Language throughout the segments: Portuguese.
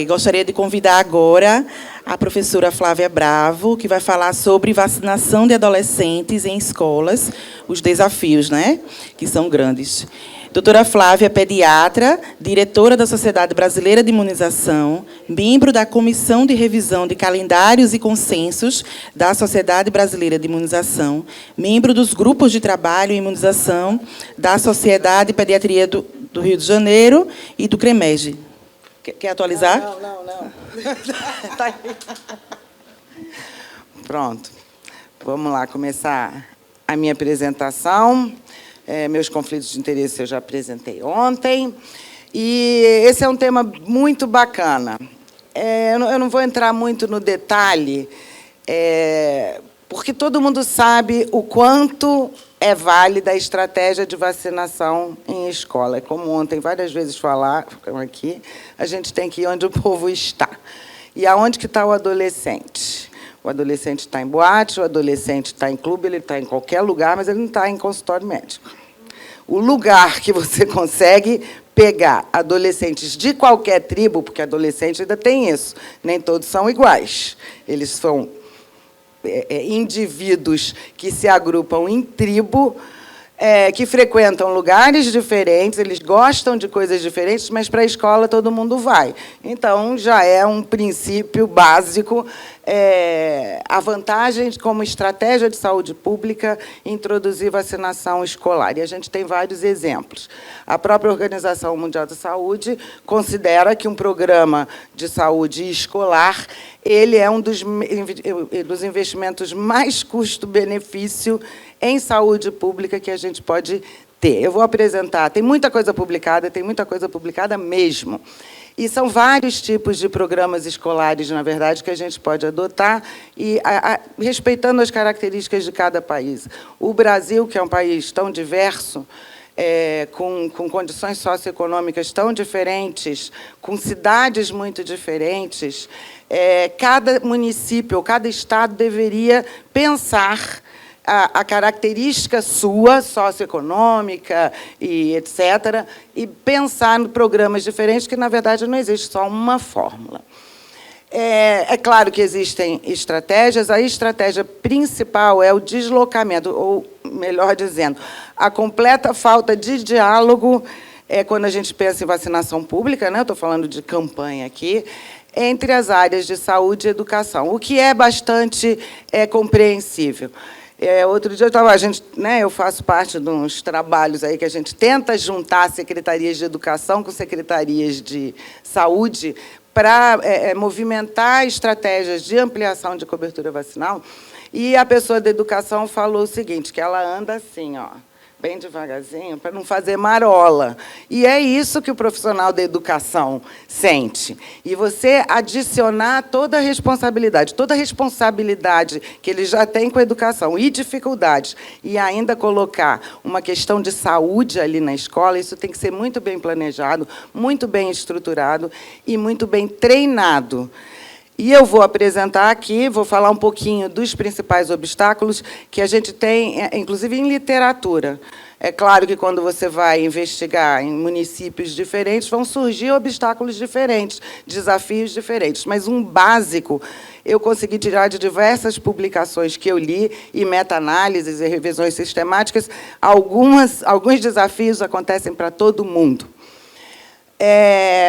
Gostaria de convidar agora a professora Flávia Bravo, que vai falar sobre vacinação de adolescentes em escolas, os desafios, né, que são grandes. Doutora Flávia é pediatra, diretora da Sociedade Brasileira de Imunização, membro da Comissão de Revisão de Calendários e Consensos da Sociedade Brasileira de Imunização, membro dos grupos de trabalho em imunização da Sociedade de Pediatria do Rio de Janeiro e do CREMEG. Quer atualizar? Não. Tá aí. Pronto. Vamos lá começar a minha apresentação. Meus conflitos de interesse eu já apresentei ontem. E esse é um tema muito bacana. Eu não vou entrar muito no detalhe, porque todo mundo sabe o quanto é válida a estratégia de vacinação em escola. Como ontem várias vezes falaram aqui, a gente tem que ir onde o povo está. E aonde que está o adolescente? O adolescente está em boate, o adolescente está em clube, ele está em qualquer lugar, mas ele não está em consultório médico. O lugar que você consegue pegar adolescentes de qualquer tribo, porque adolescente ainda tem isso, nem todos são iguais. Eles são indivíduos que se agrupam em tribo, que frequentam lugares diferentes, eles gostam de coisas diferentes, mas para a escola todo mundo vai. Então, já é um princípio básico, a vantagem como estratégia de saúde pública introduzir vacinação escolar. E a gente tem vários exemplos. A própria Organização Mundial da Saúde considera que um programa de saúde escolar ele é um dos investimentos mais custo-benefício em saúde pública que a gente pode ter. Eu vou apresentar, tem muita coisa publicada mesmo. E são vários tipos de programas escolares, na verdade, que a gente pode adotar, e respeitando as características de cada país. O Brasil, que é um país tão diverso, com condições socioeconômicas tão diferentes, com cidades muito diferentes, cada município, cada estado deveria pensar a característica sua, socioeconômica e etc., e pensar em programas diferentes, que, na verdade, não existe só uma fórmula. É claro que existem estratégias. A estratégia principal é o deslocamento, ou, melhor dizendo, a completa falta de diálogo, quando a gente pensa em vacinação pública, né, eu estou falando de campanha aqui, entre as áreas de saúde e educação, o que é bastante compreensível. Outro dia eu faço parte de uns trabalhos aí que a gente tenta juntar secretarias de educação com secretarias de saúde para movimentar estratégias de ampliação de cobertura vacinal. E a pessoa da educação falou o seguinte, que ela anda assim, ó, bem devagarzinho, para não fazer marola. E é isso que o profissional da educação sente. E você adicionar toda a responsabilidade que ele já tem com a educação e dificuldades, e ainda colocar uma questão de saúde ali na escola, isso tem que ser muito bem planejado, muito bem estruturado e muito bem treinado. E eu vou apresentar aqui, vou falar um pouquinho dos principais obstáculos que a gente tem, inclusive em literatura. É claro que, quando você vai investigar em municípios diferentes, vão surgir obstáculos diferentes, desafios diferentes. Mas um básico eu consegui tirar de diversas publicações que eu li, e meta-análises e revisões sistemáticas. Alguns desafios acontecem para todo mundo.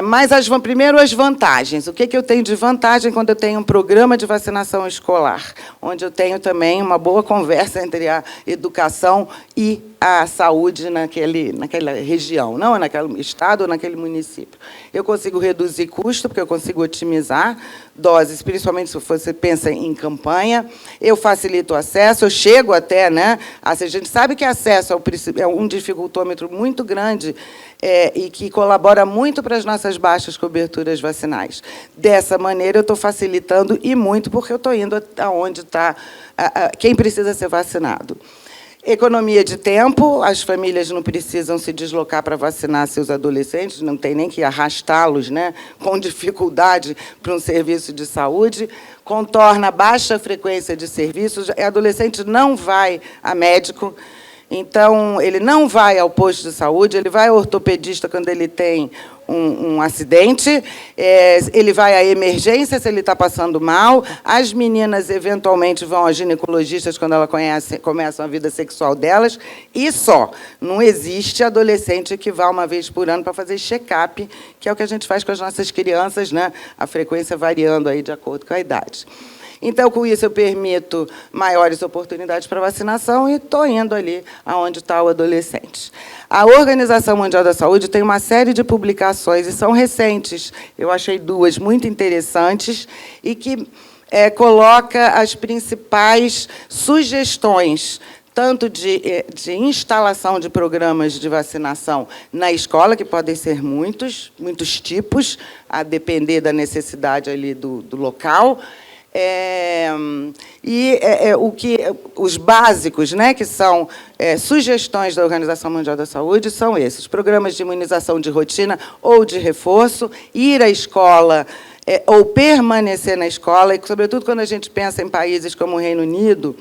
Mas, primeiro, as vantagens. O que eu tenho de vantagem quando eu tenho um programa de vacinação escolar, onde eu tenho também uma boa conversa entre a educação e a saúde naquela região, não naquele estado ou naquele município. Eu consigo reduzir custo, porque eu consigo otimizar doses, principalmente se você pensa em campanha. Eu facilito o acesso, eu chego até, né? A gente sabe que acesso é um dificultômetro muito grande, e que colabora muito para as nossas baixas coberturas vacinais. Dessa maneira, eu estou facilitando, e muito, porque eu estou indo aonde está quem precisa ser vacinado. Economia de tempo, as famílias não precisam se deslocar para vacinar seus adolescentes, não tem nem que arrastá-los, né, com dificuldade para um serviço de saúde. Contorna a baixa frequência de serviços, o adolescente não vai a médico. Então, ele não vai ao posto de saúde, ele vai ao ortopedista quando ele tem um acidente, ele vai à emergência se ele está passando mal, as meninas, eventualmente, vão aos ginecologistas quando elas começam a vida sexual delas, e só. Não existe adolescente que vá uma vez por ano para fazer check-up, que é o que a gente faz com as nossas crianças, né? A frequência variando aí de acordo com a idade. Então, com isso, eu permito maiores oportunidades para vacinação e estou indo ali aonde está o adolescente. A Organização Mundial da Saúde tem uma série de publicações, e são recentes, eu achei 2 muito interessantes, e que coloca as principais sugestões, tanto de instalação de programas de vacinação na escola, que podem ser muitos tipos, a depender da necessidade ali do local, os básicos, né, que são sugestões da Organização Mundial da Saúde, são esses: programas de imunização de rotina ou de reforço, ir à escola ou permanecer na escola, e, sobretudo, quando a gente pensa em países como o Reino Unido,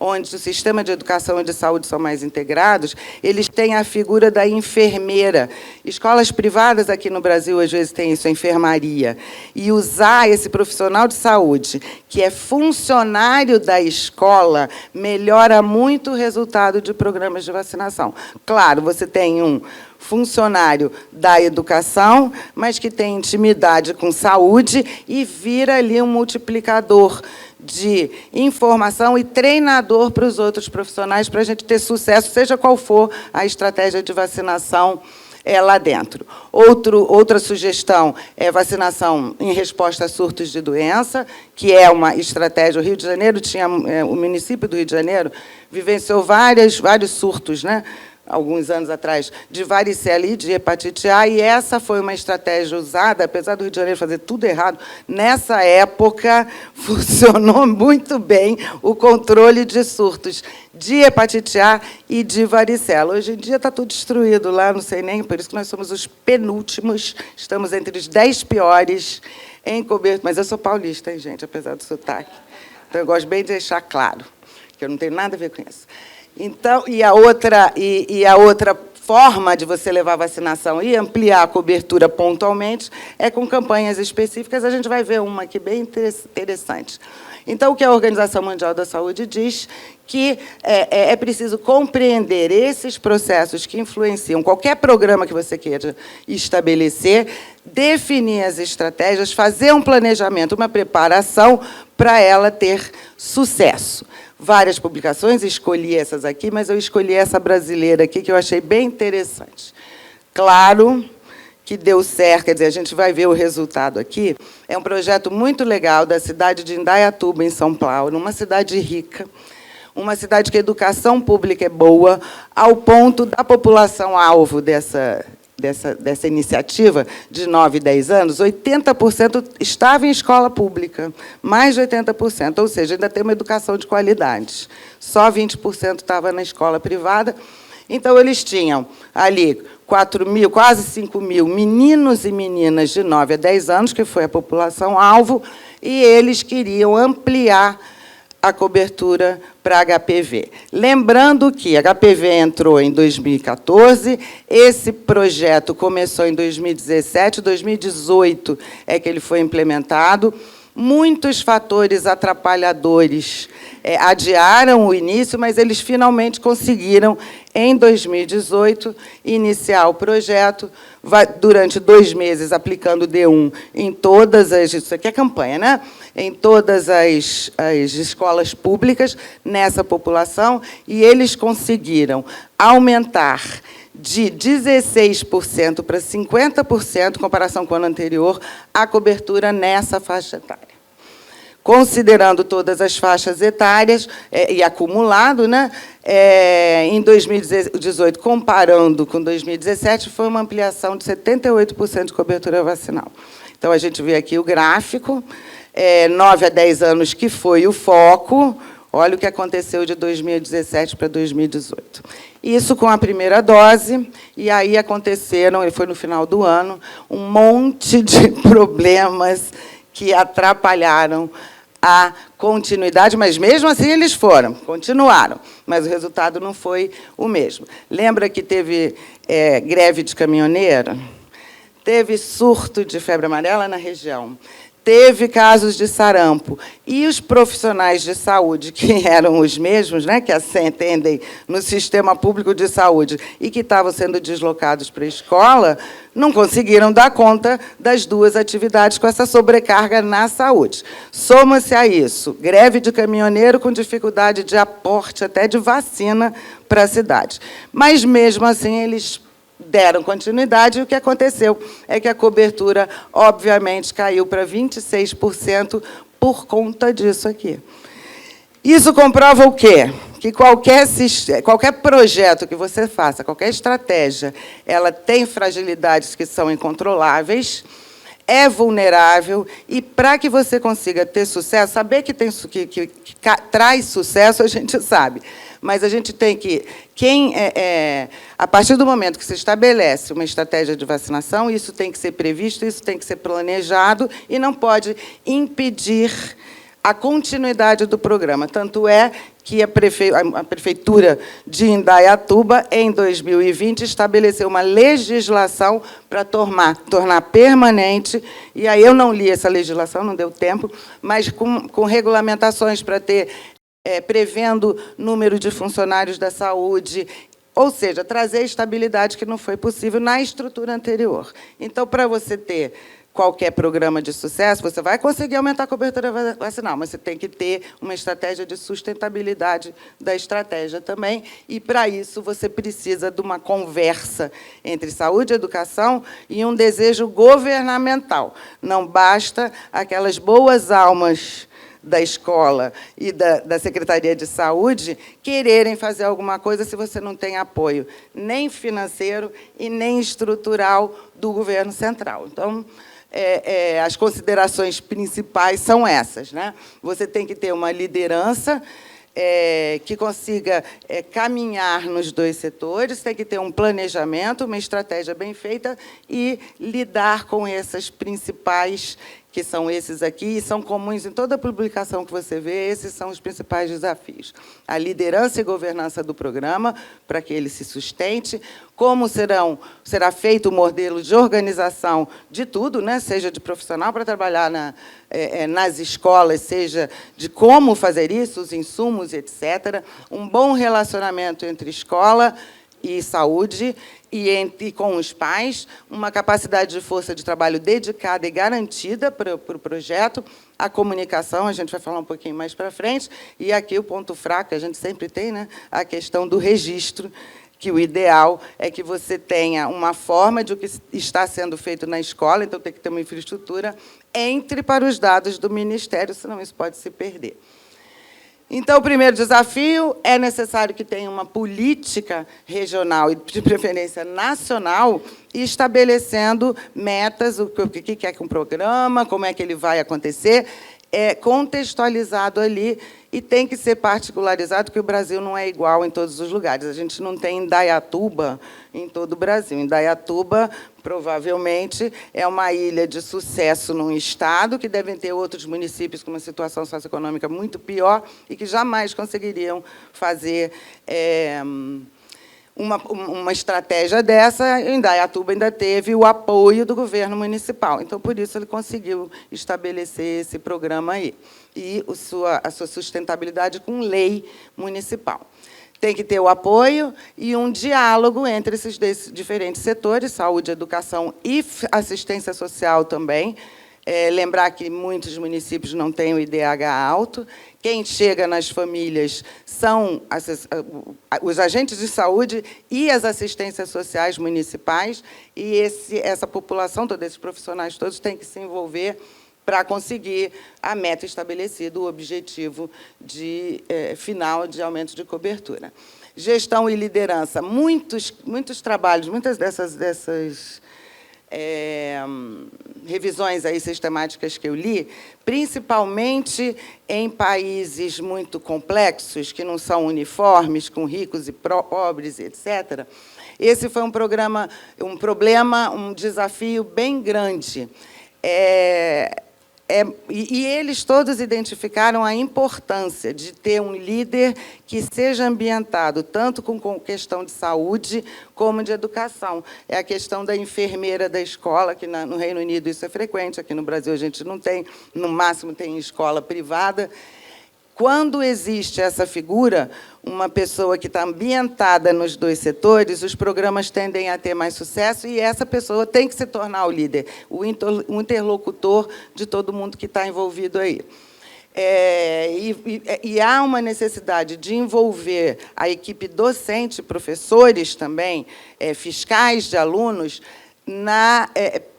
onde o sistema de educação e de saúde são mais integrados, eles têm a figura da enfermeira. Escolas privadas aqui no Brasil, às vezes, têm isso, a enfermaria. E usar esse profissional de saúde, que é funcionário da escola, melhora muito o resultado de programas de vacinação. Claro, você tem um funcionário da educação, mas que tem intimidade com saúde e vira ali um multiplicador de informação e treinador para os outros profissionais, para a gente ter sucesso, seja qual for a estratégia de vacinação lá dentro. Outra sugestão é vacinação em resposta a surtos de doença, que é uma estratégia. O Rio de Janeiro o município do Rio de Janeiro vivenciou vários surtos, né, alguns anos atrás, de varicela e de hepatite A, e essa foi uma estratégia usada, apesar do Rio de Janeiro fazer tudo errado, nessa época funcionou muito bem o controle de surtos de hepatite A e de varicela. Hoje em dia está tudo destruído lá, não sei nem, por isso que nós somos os penúltimos, estamos entre os 10 piores em cobertura. Mas eu sou paulista, hein, gente, apesar do sotaque. Então, eu gosto bem de deixar claro, que eu não tenho nada a ver com isso. Então, e a outra forma de você levar a vacinação e ampliar a cobertura pontualmente é com campanhas específicas. A gente vai ver uma aqui bem interessante. Então, o que a Organização Mundial da Saúde diz que é preciso compreender esses processos que influenciam qualquer programa que você queira estabelecer, definir as estratégias, fazer um planejamento, uma preparação para ela ter sucesso. Várias publicações, escolhi essas aqui, mas eu escolhi essa brasileira aqui, que eu achei bem interessante. Claro que deu certo, quer dizer, a gente vai ver o resultado aqui. É um projeto muito legal da cidade de Indaiatuba, em São Paulo, uma cidade rica, uma cidade que a educação pública é boa, ao ponto da população-alvo dessa iniciativa, de 9 e 10 anos, 80% estava em escola pública, mais de 80%, ou seja, ainda tem uma educação de qualidade. Só 20% estava na escola privada. Então, eles tinham ali 4.000, quase 5.000 meninos e meninas de 9 a 10 anos, que foi a população-alvo, e eles queriam ampliar a cobertura para HPV. Lembrando que a HPV entrou em 2014, esse projeto começou em 2017, 2018 é que ele foi implementado. Muitos fatores atrapalhadores adiaram o início, mas eles finalmente conseguiram, em 2018, iniciar o projeto, durante 2 meses, aplicando o D1 em todas as... Isso aqui é campanha, né? Em todas as escolas públicas, nessa população, e eles conseguiram aumentar de 16% para 50%, em comparação com o ano anterior, a cobertura nessa faixa etária. Considerando todas as faixas etárias e acumulado, né, em 2018, comparando com 2017, foi uma ampliação de 78% de cobertura vacinal. Então, a gente vê aqui o gráfico, 9 a 10 anos, que foi o foco. Olha o que aconteceu de 2017 para 2018. Isso com a primeira dose, e aí aconteceram, foi no final do ano, um monte de problemas que atrapalharam a continuidade, mas mesmo assim eles continuaram, mas o resultado não foi o mesmo. Lembra que teve greve de caminhoneiro? Teve surto de febre amarela na região, teve casos de sarampo, e os profissionais de saúde, que eram os mesmos, né, que atendem no sistema público de saúde e que estavam sendo deslocados para a escola, não conseguiram dar conta das duas atividades com essa sobrecarga na saúde. Soma-se a isso, greve de caminhoneiro com dificuldade de aporte até de vacina para a cidade. Mas, mesmo assim, eles deram continuidade, e o que aconteceu é que a cobertura, obviamente, caiu para 26% por conta disso aqui. Isso comprova o quê? Que qualquer projeto que você faça, qualquer estratégia, ela tem fragilidades que são incontroláveis, é vulnerável, e, para que você consiga ter sucesso, saber que traz sucesso, a gente sabe, mas a gente tem que... a partir do momento que se estabelece uma estratégia de vacinação, isso tem que ser previsto, isso tem que ser planejado, e não pode impedir a continuidade do programa. Tanto é que a Prefeitura de Indaiatuba, em 2020, estabeleceu uma legislação para tornar permanente, e aí eu não li essa legislação, não deu tempo, mas com regulamentações para ter, prevendo número de funcionários da saúde, ou seja, trazer estabilidade que não foi possível na estrutura anterior. Então, para você ter qualquer programa de sucesso, você vai conseguir aumentar a cobertura vacinal, mas você tem que ter uma estratégia de sustentabilidade da estratégia também, e, para isso, você precisa de uma conversa entre saúde e educação e um desejo governamental. Não basta aquelas boas almas da escola e da Secretaria de Saúde quererem fazer alguma coisa se você não tem apoio nem financeiro e nem estrutural do governo central. Então, as considerações principais são essas, né? Você tem que ter uma liderança que consiga caminhar nos dois setores, tem que ter um planejamento, uma estratégia bem feita e lidar com essas principais, que são esses aqui, e são comuns em toda publicação que você vê, esses são os principais desafios. A liderança e governança do programa, para que ele se sustente, como será feito o modelo de organização de tudo, né? Seja de profissional para trabalhar nas escolas, seja de como fazer isso, os insumos, etc. Um bom relacionamento entre escola e saúde, e com os pais, uma capacidade de força de trabalho dedicada e garantida para o projeto, a comunicação, a gente vai falar um pouquinho mais para frente, e aqui o ponto fraco, que a gente sempre tem, né? A questão do registro, que o ideal é que você tenha uma forma de o que está sendo feito na escola, então tem que ter uma infraestrutura, entre para os dados do Ministério, senão isso pode se perder. Então, o primeiro desafio é necessário que tenha uma política regional e, de preferência, nacional, estabelecendo metas, o que é que um programa, como é que ele vai acontecer, contextualizado ali, e tem que ser particularizado, porque o Brasil não é igual em todos os lugares. A gente não tem Indaiatuba em todo o Brasil. Indaiatuba, provavelmente, é uma ilha de sucesso num estado, que devem ter outros municípios com uma situação socioeconômica muito pior e que jamais conseguiriam fazer uma estratégia dessa. Indaiatuba ainda teve o apoio do governo municipal. Então, por isso, ele conseguiu estabelecer esse programa aí. E a sua sustentabilidade com lei municipal. Tem que ter o apoio e um diálogo entre esses diferentes setores, saúde, educação e assistência social também. Lembrar que muitos municípios não têm o IDH alto. Quem chega nas famílias são os agentes de saúde e as assistências sociais municipais, e essa população, todos esses profissionais todos, têm que se envolver para conseguir a meta estabelecida, o objetivo final de aumento de cobertura. Gestão e liderança. Muitos trabalhos, muitas dessas revisões aí sistemáticas que eu li, principalmente em países muito complexos, que não são uniformes, com ricos e pobres, etc., esse foi um desafio bem grande. E eles todos identificaram a importância de ter um líder que seja ambientado tanto com questão de saúde como de educação. É a questão da enfermeira da escola, que no Reino Unido isso é frequente, aqui no Brasil a gente não tem, no máximo tem escola privada. Quando existe essa figura, uma pessoa que está ambientada nos dois setores, os programas tendem a ter mais sucesso e essa pessoa tem que se tornar o líder, o interlocutor de todo mundo que está envolvido aí. E há uma necessidade de envolver a equipe docente, professores também, fiscais de alunos,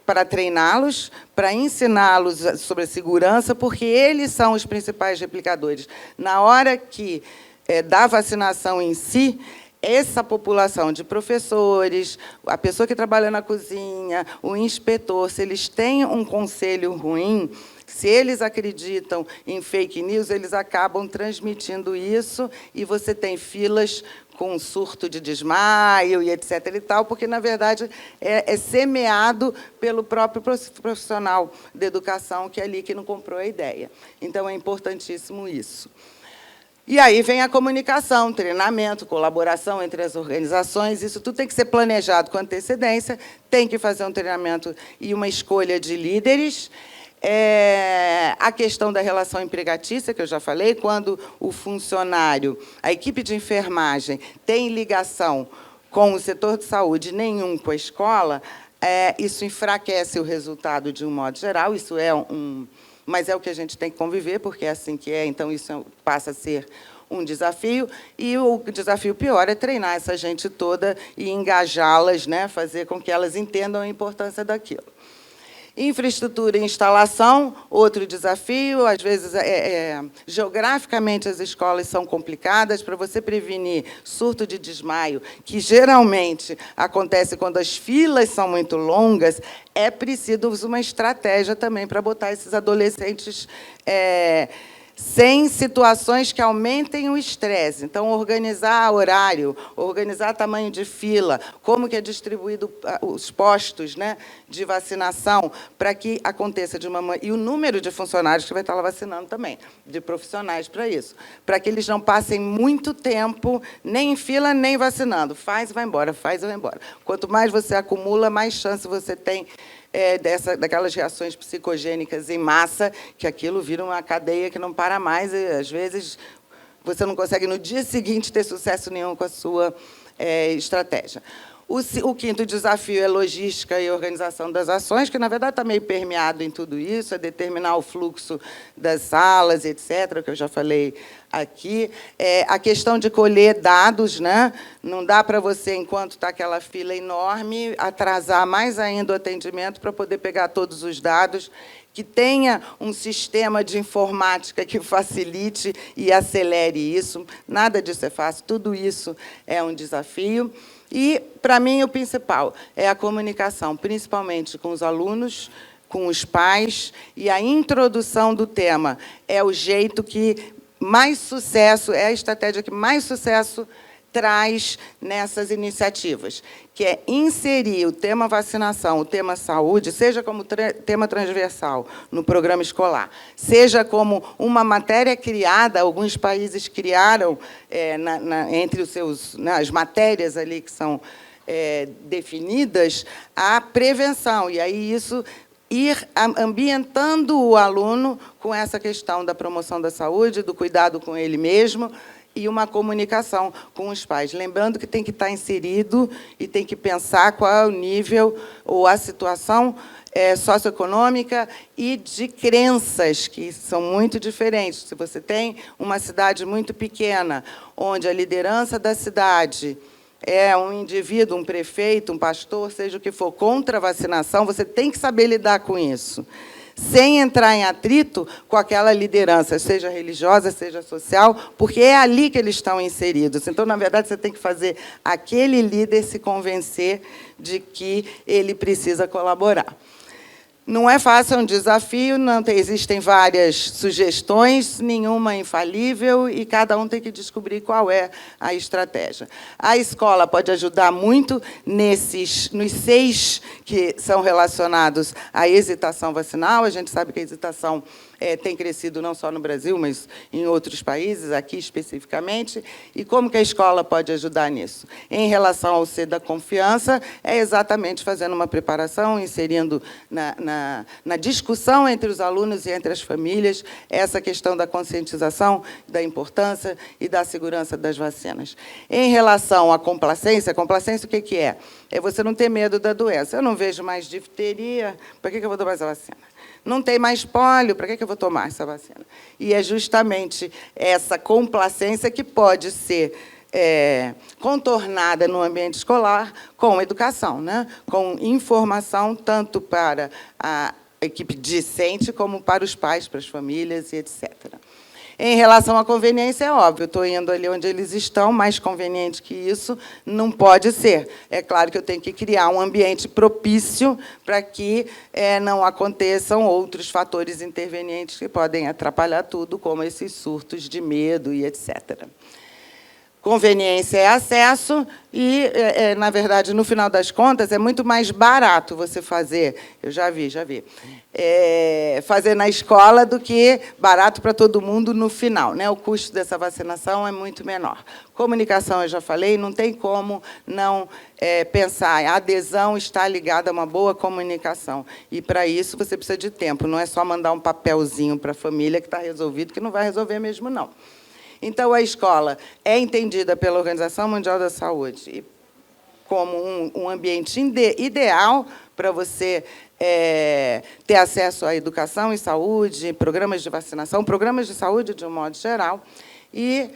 para treiná-los, para ensiná-los sobre a segurança, porque eles são os principais replicadores. Na hora que da vacinação em si, essa população de professores, a pessoa que trabalha na cozinha, o inspetor, se eles têm um conselho ruim, se eles acreditam em fake news, eles acabam transmitindo isso e você tem filas com surto de desmaio e etc. e tal, porque, na verdade, é semeado pelo próprio profissional da educação, que é ali que não comprou a ideia. Então, é importantíssimo isso. E aí vem a comunicação, treinamento, colaboração entre as organizações. Isso tudo tem que ser planejado com antecedência, tem que fazer um treinamento e uma escolha de líderes. A questão da relação empregatícia, que eu já falei, quando o funcionário, a equipe de enfermagem, tem ligação com o setor de saúde, nenhum com a escola, isso enfraquece o resultado de um modo geral, isso mas é o que a gente tem que conviver, porque é assim que é, então isso passa a ser um desafio, e o desafio pior é treinar essa gente toda e engajá-las, né, fazer com que elas entendam a importância daquilo. Infraestrutura e instalação, outro desafio. Às vezes, geograficamente, as escolas são complicadas. Para você prevenir surto de desmaio, que geralmente acontece quando as filas são muito longas, é preciso uma estratégia também para botar esses adolescentes sem situações que aumentem o estresse. Então, organizar horário, organizar tamanho de fila, como que é distribuído os postos, né, de vacinação, para que aconteça de uma maneira... E o número de funcionários que vai estar lá vacinando também, de profissionais para isso, para que eles não passem muito tempo nem em fila, nem vacinando. Faz e vai embora, faz e vai embora. Quanto mais você acumula, mais chance você tem daquelas reações psicogênicas em massa, que aquilo vira uma cadeia que não para mais, e, às vezes, você não consegue, no dia seguinte, ter sucesso nenhum com a sua estratégia. O quinto desafio é logística e organização das ações, que, na verdade, está meio permeado em tudo isso, é determinar o fluxo das salas, etc., que eu já falei aqui. A questão de colher dados, né? Não dá para você, enquanto está aquela fila enorme, atrasar mais ainda o atendimento para poder pegar todos os dados, que tenha um sistema de informática que facilite e acelere isso. Nada disso é fácil, tudo isso é um desafio. E, para mim, o principal é a comunicação, principalmente com os alunos, com os pais, e a introdução do tema é o jeito que mais sucesso, é a estratégia que mais sucesso traz nessas iniciativas, que é inserir o tema vacinação, o tema saúde, seja como tema transversal no programa escolar, seja como uma matéria criada, alguns países criaram entre os seus, as matérias ali que são definidas, a prevenção, e aí isso ir ambientando o aluno com essa questão da promoção da saúde, do cuidado com ele mesmo, e uma comunicação com os pais. Lembrando que tem que estar inserido e tem que pensar qual é o nível ou a situação socioeconômica e de crenças, que são muito diferentes. Se você tem uma cidade muito pequena, onde a liderança da cidade é um indivíduo, um prefeito, um pastor, seja o que for, contra a vacinação, você tem que saber lidar com isso, sem entrar em atrito com aquela liderança, seja religiosa, seja social, porque é ali que eles estão inseridos. Então, na verdade, você tem que fazer aquele líder se convencer de que ele precisa colaborar. Não é fácil, é um desafio, existem várias sugestões, nenhuma infalível, e cada um tem que descobrir qual é a estratégia. A escola pode ajudar muito nos 6 que são relacionados à hesitação vacinal. A gente sabe que a hesitação tem crescido não só no Brasil, mas em outros países, aqui especificamente. E como que a escola pode ajudar nisso? Em relação ao C da confiança, é exatamente fazendo uma preparação, inserindo na discussão entre os alunos e entre as famílias essa questão da conscientização, da importância e da segurança das vacinas. Em relação à complacência o que é? É você não ter medo da doença. Eu não vejo mais difteria, para que eu vou tomar essa vacina? Não tem mais pólio, para que eu vou tomar essa vacina? E é justamente essa complacência que pode ser contornada no ambiente escolar com educação, né? Com informação, tanto para a equipe discente como para os pais, para as famílias e etc. Em relação à conveniência, é óbvio, estou indo ali onde eles estão, mais conveniente que isso não pode ser. É claro que eu tenho que criar um ambiente propício para que não aconteçam outros fatores intervenientes que podem atrapalhar tudo, como esses surtos de medo e etc. Conveniência é acesso e, na verdade, no final das contas, é muito mais barato você fazer, eu já vi, fazer na escola do que barato para todo mundo no final, né? O custo dessa vacinação é muito menor. Comunicação, eu já falei, não tem como não pensar. A adesão está ligada a uma boa comunicação. E, para isso, você precisa de tempo. Não é só mandar um papelzinho para a família que está resolvido, que não vai resolver mesmo, não. Então, a escola é entendida pela Organização Mundial da Saúde como um ambiente ideal para você ter acesso à educação e saúde, programas de vacinação, programas de saúde de um modo geral, e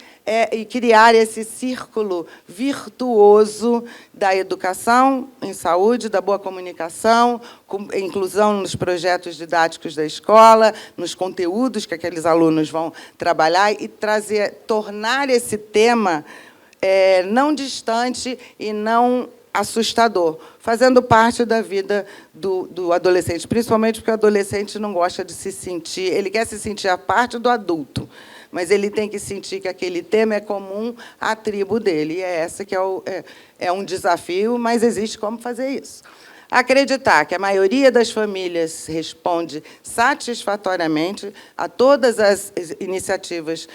criar esse círculo virtuoso da educação em saúde, da boa comunicação, com inclusão nos projetos didáticos da escola, nos conteúdos que aqueles alunos vão trabalhar e tornar esse tema não distante e não assustador, fazendo parte da vida do adolescente, principalmente porque o adolescente não gosta de se sentir, ele quer se sentir a parte do adulto, mas ele tem que sentir que aquele tema é comum à tribo dele. E essa que é um desafio, mas existe como fazer isso. Acreditar que a maioria das famílias responde satisfatoriamente a todas as iniciativas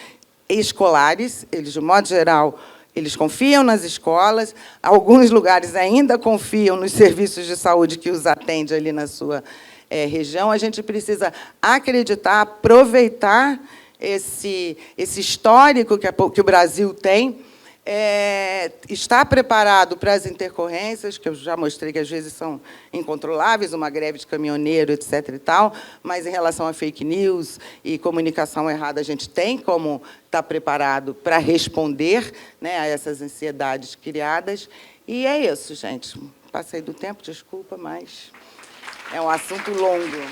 escolares, eles, de modo geral, eles confiam nas escolas, alguns lugares ainda confiam nos serviços de saúde que os atende ali na sua região. A gente precisa acreditar, aproveitar esse histórico que o Brasil tem, está preparado para as intercorrências, que eu já mostrei que às vezes são incontroláveis, uma greve de caminhoneiro, etc. e tal, mas em relação a fake news e comunicação errada, a gente tem como estar preparado para responder, né, a essas ansiedades criadas. E é isso, gente. Passei do tempo, desculpa, mas é um assunto longo.